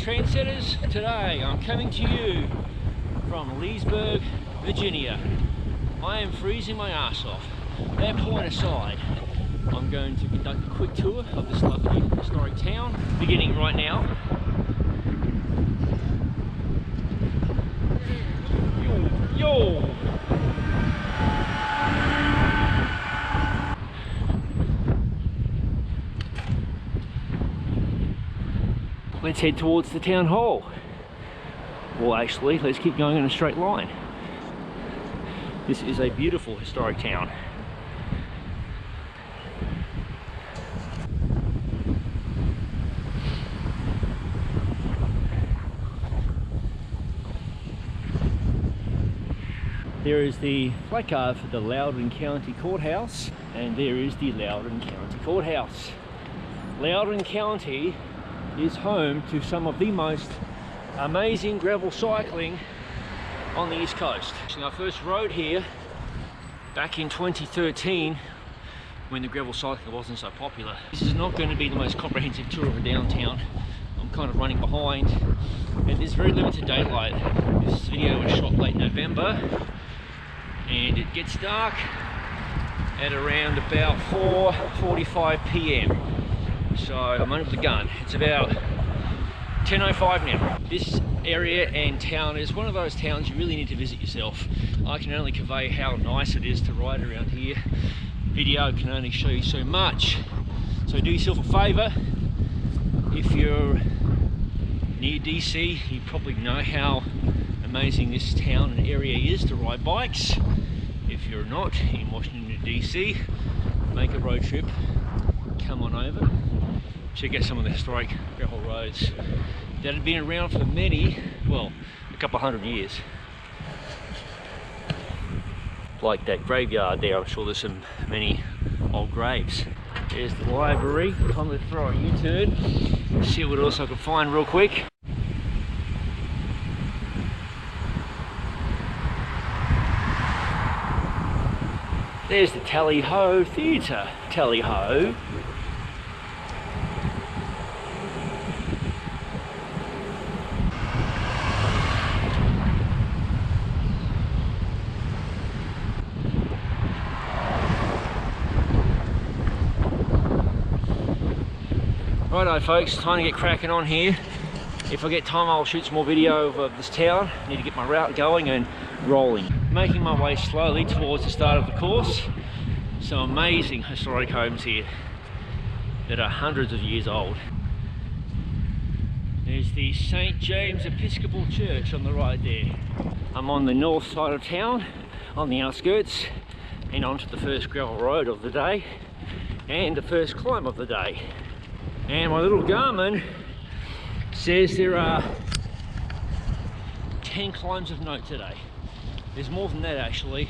trendsetters. Today I'm coming to you from Leesburg, Virginia. I am freezing my ass off. That point aside, I'm going to conduct a quick tour of this lovely historic town, beginning right now. Yo! Let's head towards the town hall. Well, actually, let's keep going in a straight line. This is a beautiful historic town. There is the placard for the Loudoun County Courthouse, and there is the Loudoun County Courthouse. Loudoun County is home to some of the most amazing gravel cycling on the East Coast. I first rode here back in 2013 when the gravel cycling wasn't so popular. This is not going to be the most comprehensive tour of a downtown. I'm kind of running behind and there's very limited daylight. This video was shot late November and it gets dark at around about 4:45 p.m. So I'm under the gun. It's about 10:05 now. This area and town is one of those towns you really need to visit yourself. I can only convey how nice it is to ride around here. Video can only show you so much. So do yourself a favour. If you're near DC, you probably know how amazing this town and area is to ride bikes. If you're not in Washington DC, make a road trip, come on over, check out some of the historic gravel roads that have been around for many, well, a couple hundred years. Like that graveyard there, I'm sure there's many old graves. There's the library. I'm going to throw a U-turn, see what else I can find real quick. There's the Tally-Ho Theatre. Tally-Ho. Righto folks, time to get cracking on here. If I get time I'll shoot some more video of this town. I need to get my route going and rolling. Making my way slowly towards the start of the course. Some amazing historic homes here that are hundreds of years old. There's the St. James Episcopal Church on the right there. I'm on the north side of town, on the outskirts, and onto the first gravel road of the day and the first climb of the day. And my little Garmin says there are 10 climbs of note today. There's more than that actually,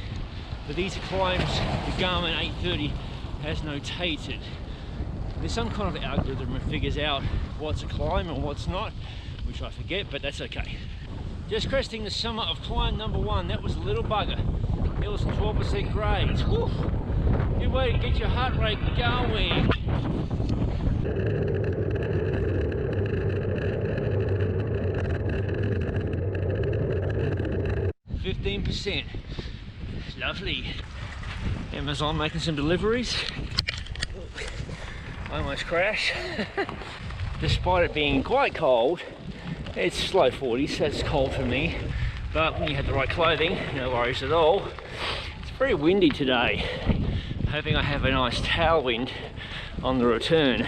but these are climbs the Garmin 830 has notated. There's some kind of algorithm that figures out what's a climb and what's not, which I forget, but that's okay. Just cresting the summit of climb number 1. That was a little bugger. It was 12% grades. Woo! Good way to get your heart rate going. 15%. Lovely. Amazon making some deliveries. I almost crashed. Despite it being quite cold, it's low 40s, that's cold for me. But when you have the right clothing, no worries at all. It's very windy today. I'm hoping I have a nice tailwind on the return.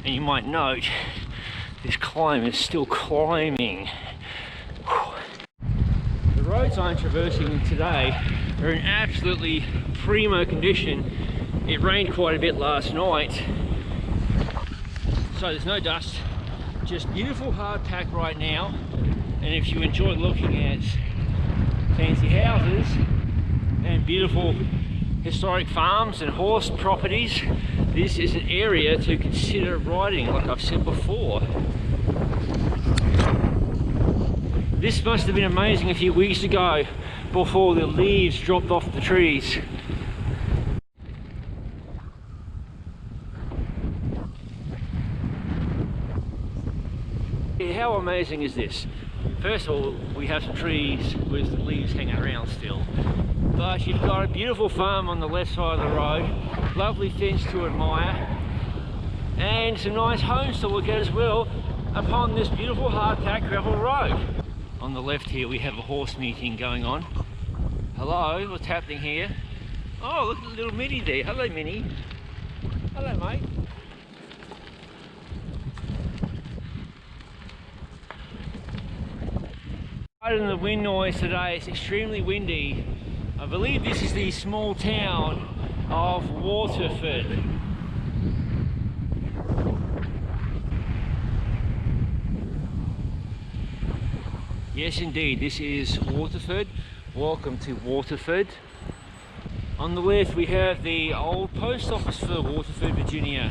And you might note, this climb is still climbing. The roads I'm traversing today are in absolutely primo condition. It rained quite a bit last night, so there's no dust, just beautiful hard pack right now. And if you enjoy looking at fancy houses and beautiful historic farms and horse properties, this is an area to consider riding, like I've said before. This must have been amazing a few weeks ago before the leaves dropped off the trees. How amazing is this? First of all, we have some trees with the leaves hanging around still. But you've got a beautiful farm on the left side of the road, lovely fence to admire, and some nice homes to look at as well upon this beautiful hardpack gravel road. On the left here we have a horse meeting going on. Hello, what's happening here? Oh, look at the little Minnie there. Hello, Minnie. Hello, mate. Pardon the wind noise today, it's extremely windy. I believe this is the small town of Waterford. Yes indeed, this is Waterford. Welcome to Waterford. On the left we have the old post office for Waterford, Virginia.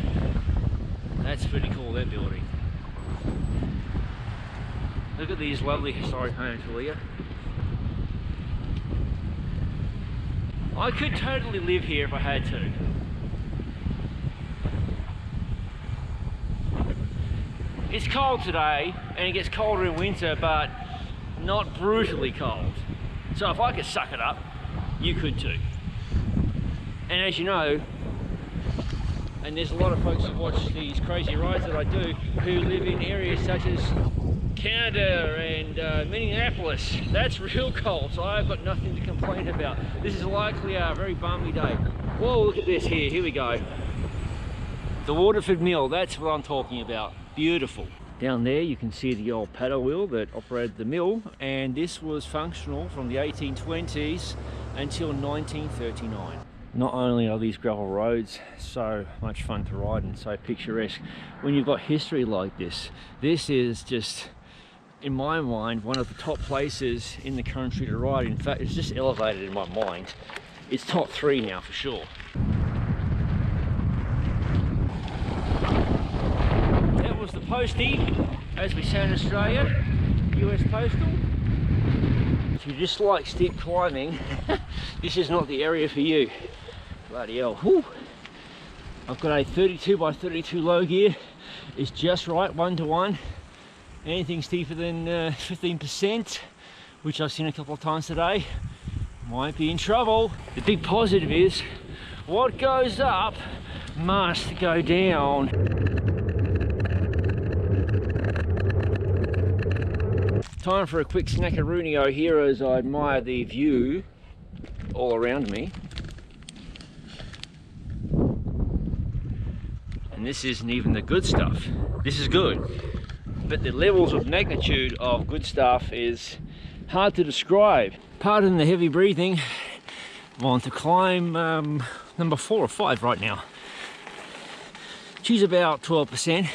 That's pretty cool, that building. Look at these lovely historic homes, will you? I could totally live here if I had to. It's cold today and it gets colder in winter, but not brutally cold. So if I could suck it up, you could too. And as you know, and there's a lot of folks who watch these crazy rides that I do who live in areas such as Canada and Minneapolis. That's real cold, so I've got nothing to complain about. This is likely a very balmy day. Whoa, look at this here. Here we go. The Waterford Mill, that's what I'm talking about. Beautiful. Down there you can see the old paddle wheel that operated the mill, and this was functional from the 1820s until 1939. Not only are these gravel roads so much fun to ride and so picturesque, when you've got history like this, this is just, in my mind, one of the top places in the country to ride. In fact, it's just elevated in my mind. It's top 3 now for sure. That was the postie, as we say in Australia, US Postal. If you just like steep climbing, this is not the area for you. Bloody hell. Whew. I've got a 32 by 32 low gear. It's just right, 1:1. Anything steeper than 15%, which I've seen a couple of times today, might be in trouble. The big positive is, what goes up must go down. Time for a quick snackaroonio here as I admire the view all around me. And this isn't even the good stuff. This is good, but the levels of magnitude of good stuff is hard to describe. Pardon the heavy breathing. I'm on to climb number 4 or 5 right now. She's about 12%.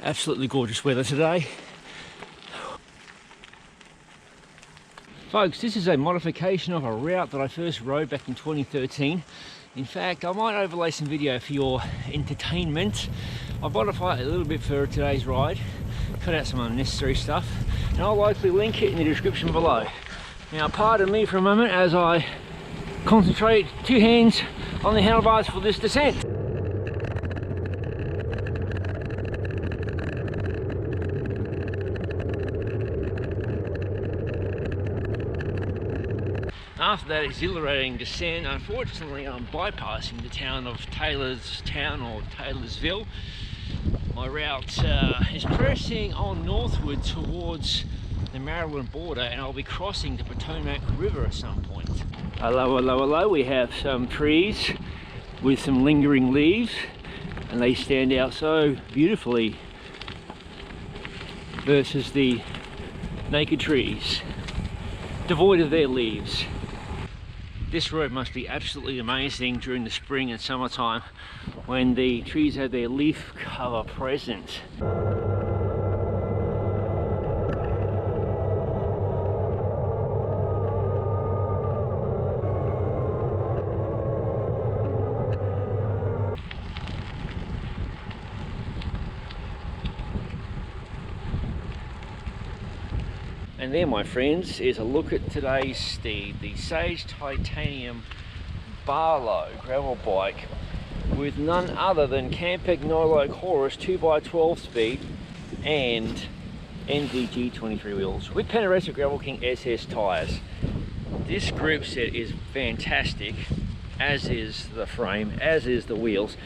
Absolutely gorgeous weather today. Folks, this is a modification of a route that I first rode back in 2013. In fact, I might overlay some video for your entertainment. I'll modify it a little bit for today's ride, cut out some unnecessary stuff, and I'll likely link it in the description below. Now, pardon me for a moment as I concentrate 2 hands on the handlebars for this descent. After that exhilarating descent, unfortunately I'm bypassing the town of Taylorstown or Taylorsville. My route is pressing on northward towards the Maryland border, and I'll be crossing the Potomac River at some point. Hello, hello, hello. We have some trees with some lingering leaves, and they stand out so beautifully versus the naked trees, devoid of their leaves. This road must be absolutely amazing during the spring and summertime when the trees have their leaf cover present. And there, my friends, is a look at today's steed, the Sage Titanium Barlow gravel bike. with none other than Campagnolo Chorus 2x12 speed and NVG 23 wheels with Panaresa Gravel King SS tyres. This group set is fantastic, as is the frame, as is the wheels.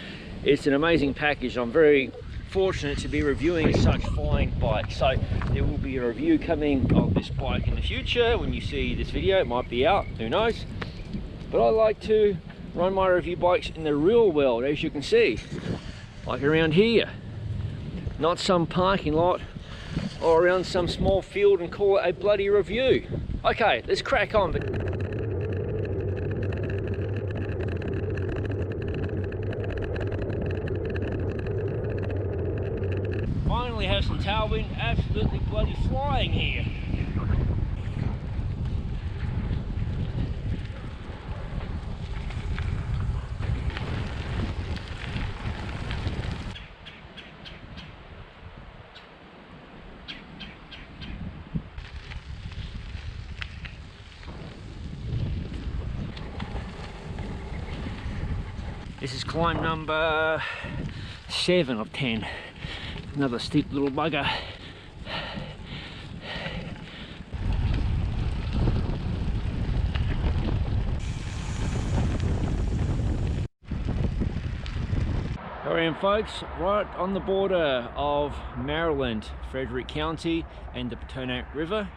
It's an amazing package. I'm very fortunate to be reviewing such fine bikes. So there will be a review coming of this bike in the future. When you see this video, it might be out, who knows. But I like to run my review bikes in the real world, as you can see, like around here, not some parking lot or around some small field and call it a bloody review. Okay, let's crack on. Finally have some tailwind, absolutely bloody flying here. This is climb number 7 of 10. Another steep little bugger. Here I am, folks, right on the border of Maryland, Frederick County and the Potomac River,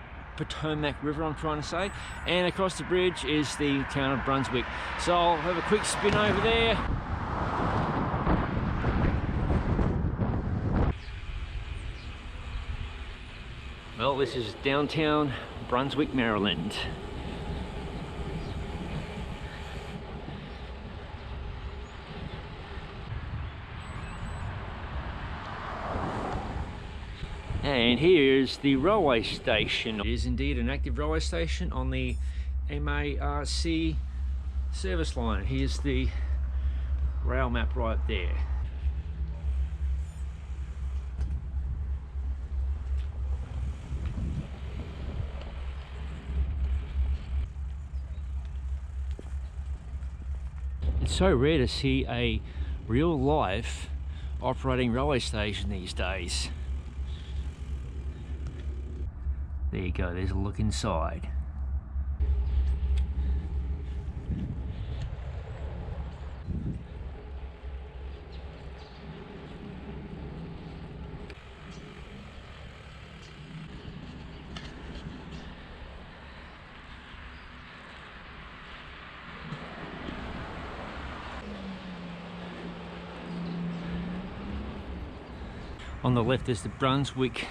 I'm trying to say, and across the bridge is the town of Brunswick. So I'll have a quick spin over there. Well, this is downtown Brunswick, Maryland. And here's the railway station. It is indeed an active railway station on the MARC service line. Here's the rail map right there. It's so rare to see a real life operating railway station these days. There you go, there's a look inside. On the left is the Brunswick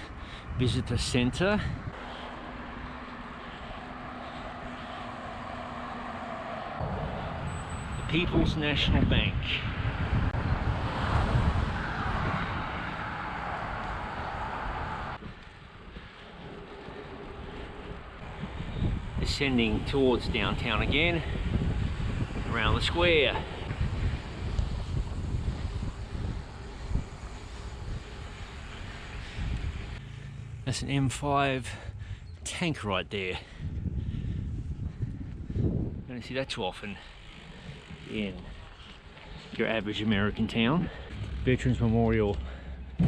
Visitor Centre. People's National Bank. Descending towards downtown again, around the square. That's an M5 tank right there. You don't see that too often in your average American town. Veterans Memorial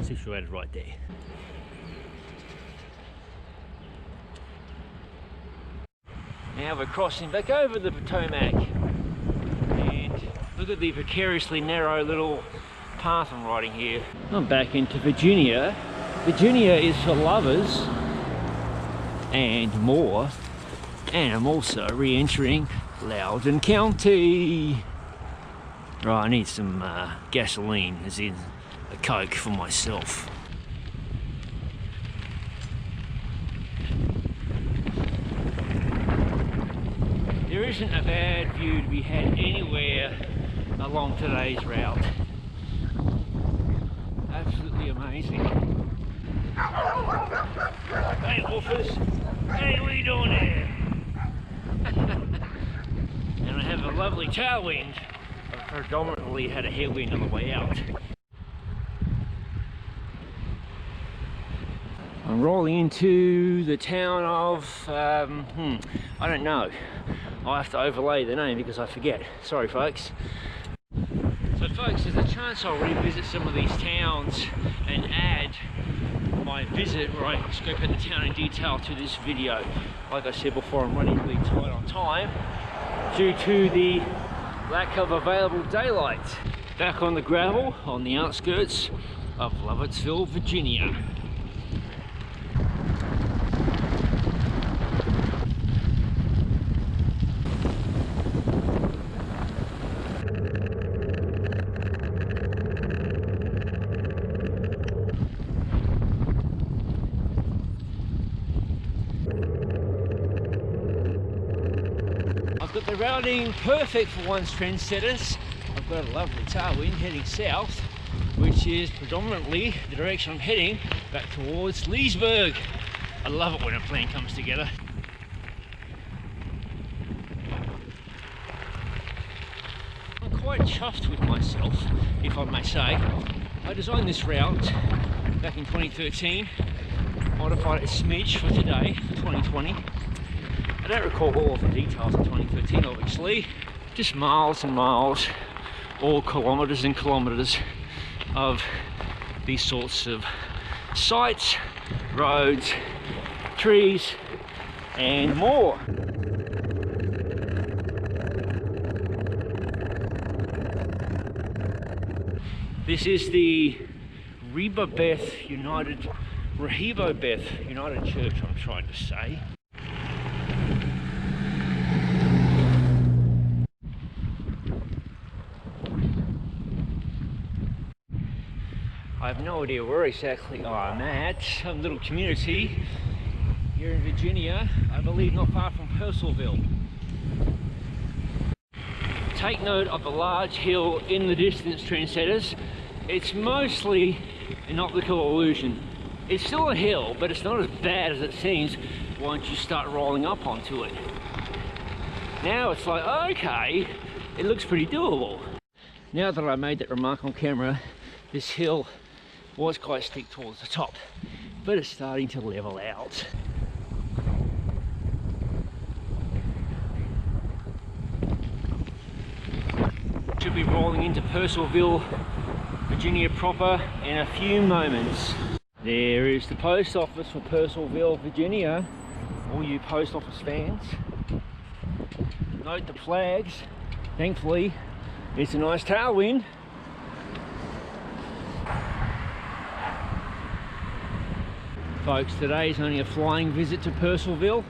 situated right there. Now we're crossing back over the Potomac, and look at the precariously narrow little path I'm riding here. I'm back into Virginia. Virginia is for lovers and more, and I'm also re-entering Loudoun County. Right, I need some gasoline, as in a Coke for myself. There isn't a bad view to be had anywhere along today's route. Absolutely amazing. Hey woofers, hey, what are you doing there? And I have a lovely tailwind. I predominantly had a headwind on the way out. I'm rolling into the town of, I don't know. I'll have to overlay the name because I forget. Sorry folks. So folks, chance I'll revisit some of these towns and add my visit where I scope out the town in detail to this video. Like I said before, I'm running really tight on time due to the lack of available daylight. Back on the gravel on the outskirts of Lovettsville, Virginia. I've got the routing perfect for one's trendsetters. I've got a lovely tailwind heading south, which is predominantly the direction I'm heading back towards Leesburg. I love it when a plan comes together. I'm quite chuffed with myself, if I may say. I designed this route back in 2013, modified it a smidge for today, for 2020. I don't recall all of the details of 2013, obviously. Just miles and miles, or kilometres and kilometres of these sorts of sites, roads, trees, and more. This is the Rehoboth United Church, I'm trying to say. I have no idea where exactly I'm at. Some little community here in Virginia, I believe not far from Purcellville. Take note of the large hill in the distance, trendsetters. It's mostly an optical illusion. It's still a hill, but it's not as bad as it seems once you start rolling up onto it. Now it's like, okay, it looks pretty doable. Now that I made that remark on camera, this hill was quite steep towards the top, but it's starting to level out. Should be rolling into Purcellville, Virginia proper in a few moments. There is the post office for Purcellville, Virginia. All you post office fans, note the flags. Thankfully, it's a nice tailwind. Folks, today is only a flying visit to Purcellville.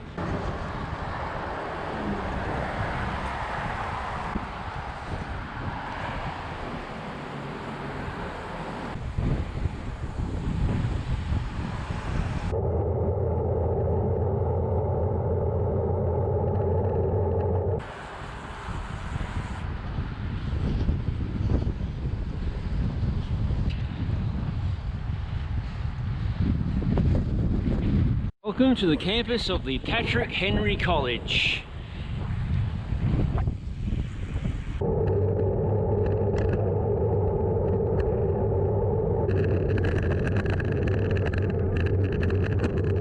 Welcome to the campus of the Patrick Henry College.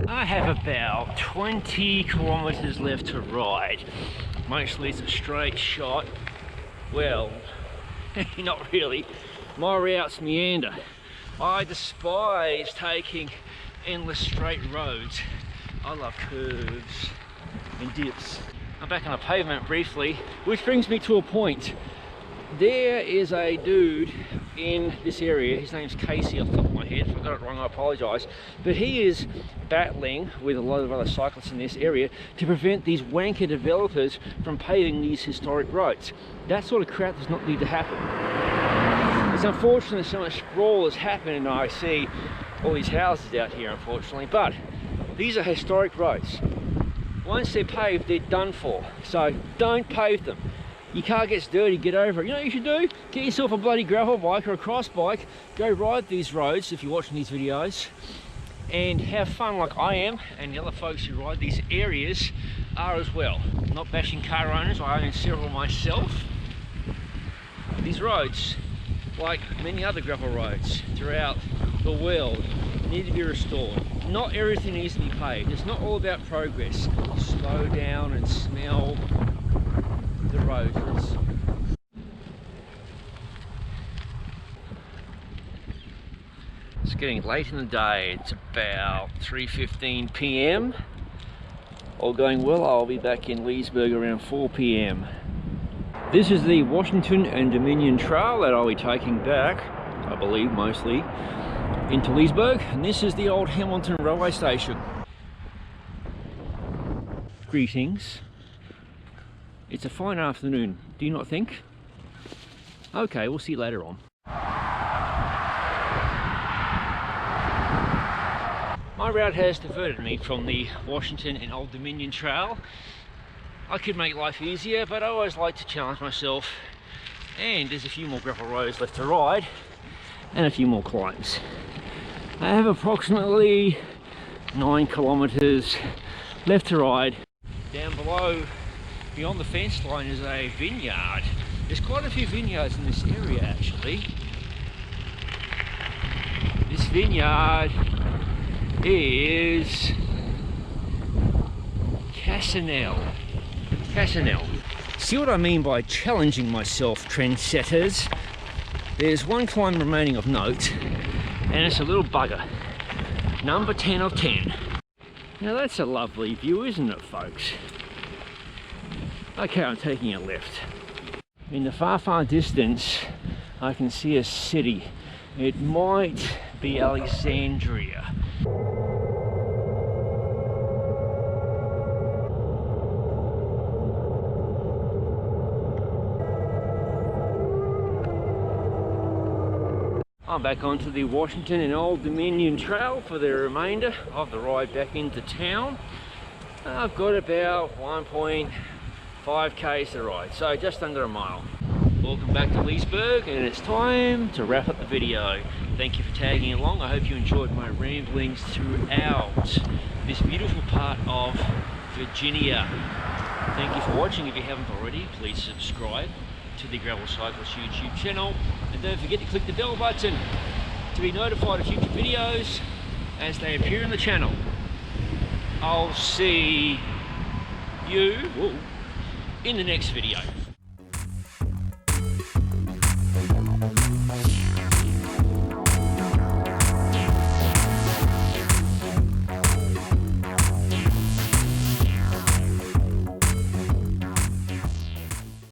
I have about 20 kilometers left to ride. Mostly it's a straight shot. Well, not really. My routes meander. I despise taking endless straight roads. I love curves and dips. I'm back on a pavement briefly, which brings me to a point. There is a dude in this area, his name's Casey off the top of my head, if I got it wrong I apologise, but he is battling with a lot of other cyclists in this area to prevent these wanker developers from paving these historic roads. That sort of crap does not need to happen. It's unfortunate so much sprawl has happened and I see all these houses out here, unfortunately, but these are historic roads. Once they're paved, they're done for. So don't pave them. Your car gets dirty, get over it. You know what you should do? Get yourself a bloody gravel bike or a cross bike, go ride these roads if you're watching these videos, and have fun like I am and the other folks who ride these areas are as well. I'm not bashing car owners, I own several myself. These roads, like many other gravel roads throughout the world, need to be restored. Not everything needs to be paved. It's not all about progress. Slow down and smell the roses. getting late in the day. It's about 3:15 p.m. All going well, I'll be back in Leesburg around 4 p.m. This is the Washington and Dominion Trail that I'll be taking back, I believe mostly, into Leesburg. And this is the old Hamilton railway station. Greetings. It's a fine afternoon, do you not think? Okay, we'll see you later on. My route has diverted me from the Washington and Old Dominion Trail. I could make life easier, but I always like to challenge myself. And there's a few more gravel roads left to ride and a few more climbs. I have approximately 9 kilometers left to ride. Down below, beyond the fence line, is a vineyard. There's quite a few vineyards in this area actually. This vineyard is Cassinel. See what I mean by challenging myself, trendsetters? There's one climb remaining of note, and it's a little bugger. Number 10 of 10. Now that's a lovely view, isn't it, folks? Okay, I'm taking a left. In the far distance, I can see a city. It might be Alexandria. I'm back onto the Washington and Old Dominion Trail for the remainder of the ride back into town. I've got about 1.5 k's to ride, so just under a mile. Welcome back to Leesburg, and it's time to wrap up the video. Thank you for tagging along. I hope you enjoyed my ramblings throughout this beautiful part of Virginia. Thank you for watching. If you haven't already, please subscribe to the Gravel Cyclist YouTube channel, and don't forget to click the bell button to be notified of future videos as they appear on the channel. I'll see you in the next video.